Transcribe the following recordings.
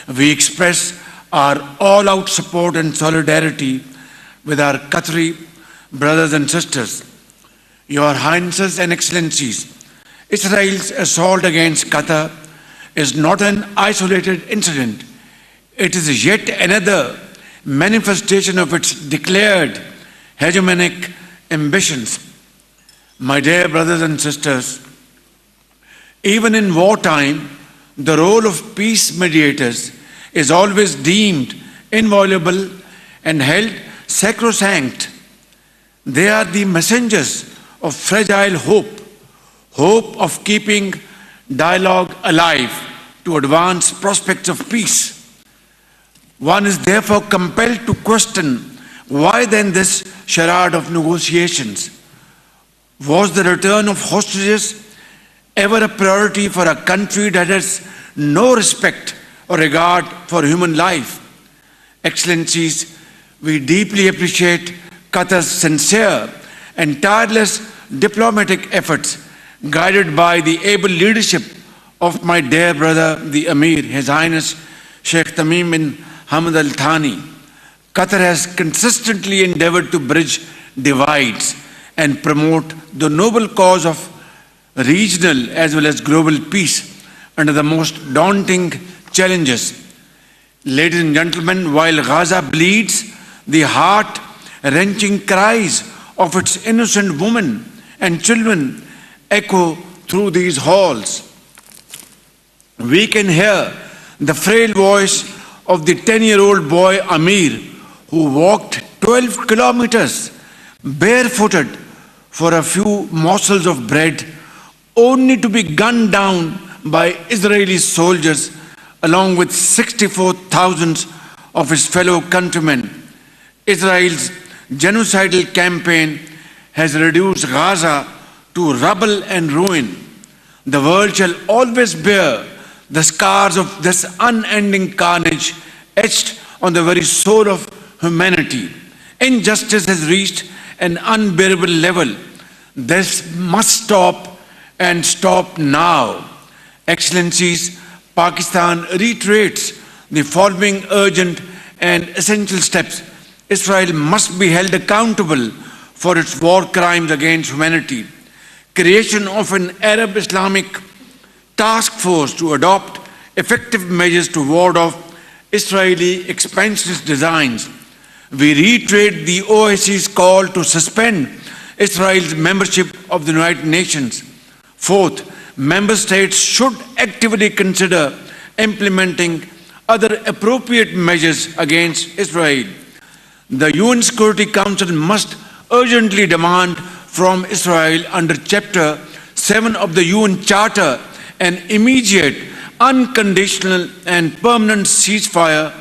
we express our all-out support and solidarity with our Qatari brothers and sisters. Your Highnesses and Excellencies, Israel's assault against Qatar is not an isolated incident. It is yet another manifestation of its declared hegemonic ambitions. My dear brothers and sisters, even in wartime, the role of peace mediators is always deemed inviolable and held sacrosanct. They are the messengers of fragile hope of keeping dialogue alive to advance prospects of peace. One is therefore compelled to question, why then this charade of negotiations? Was the return of hostages ever a priority for a country that has no respect or regard for human life? Excellencies, we deeply appreciate Qatar's sincere and tireless diplomatic efforts, guided by the able leadership of my dear brother, the Amir, His Highness Sheikh Tamim bin Hamad Al Thani. Qatar has consistently endeavored to bridge divides and promote the noble cause of regional as well as global peace under the most daunting challenges. Ladies and gentlemen, while Gaza bleeds, the heart-wrenching cries of its innocent women and children echo through these halls. We can hear the frail voice of the 10-year-old boy Amir, who walked 12 kilometers barefooted for a few morsels of bread, only to be gunned down by Israeli soldiers along with 64,000 of his fellow countrymen. Israel's genocidal campaign has reduced Gaza to rubble and ruin. The world shall always bear the scars of this unending carnage etched on the very soul of humanity. Injustice has reached an unbearable level. This must stop, and stop now. Excellencies, Pakistan reiterates the following urgent and essential steps. Israel must be held accountable for its war crimes against humanity. Creation of an Arab Islamic task force to adopt effective measures to ward off Israeli expansionist designs. We reiterate the OIC's call to suspend Israel's membership of the United Nations. Fourth, member states should actively consider implementing other appropriate measures against Israel. The UN Security Council must urgently demand from Israel under Chapter 7 of the UN Charter an immediate, unconditional and permanent ceasefire,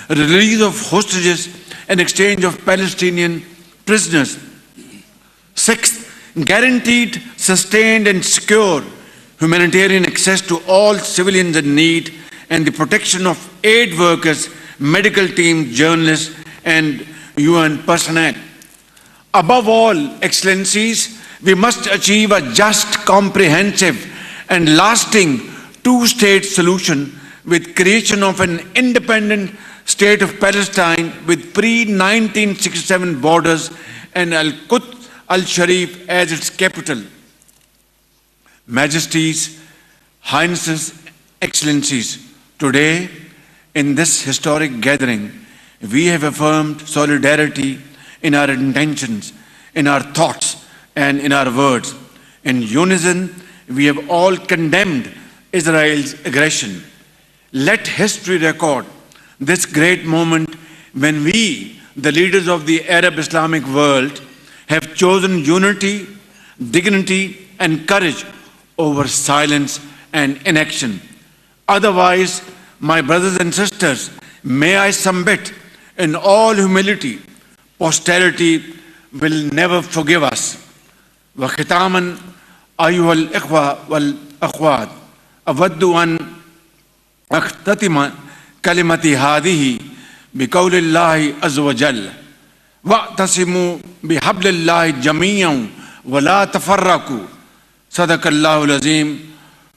release of hostages and exchange of Palestinian prisoners. Sixth, guaranteed, sustained and secure humanitarian access to all civilians in need and the protection of aid workers, medical teams, journalists and UN personnel. Above all, Excellencies, we must achieve a just, comprehensive and lasting two-state solution with creation of an independent state of Palestine with pre-1967 borders and Al-Quds Al-Sharif as its capital. Majesties, Highnesses, Excellencies, today in this historic gathering, we have affirmed solidarity in our intentions, in our thoughts, and in our words. In unison, we have all condemned Israel's aggression. Let history record this great moment when we, the leaders of the Arab Islamic world, have chosen unity, dignity, and courage over silence and inaction. Otherwise, my brothers and sisters, may I submit in all humility, posterity will never forgive us. وختاما أيها الإخوة والأخوات أود أن أختتم كلمتي هذه بقول الله عز وجل واعتصموا بحبل الله جميعا ولا تفرقوا صدق الله العظيم.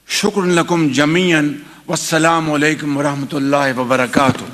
شكرا لكم جميعا Wassalamu alaikum wa rahmatullahi wa barakatuh.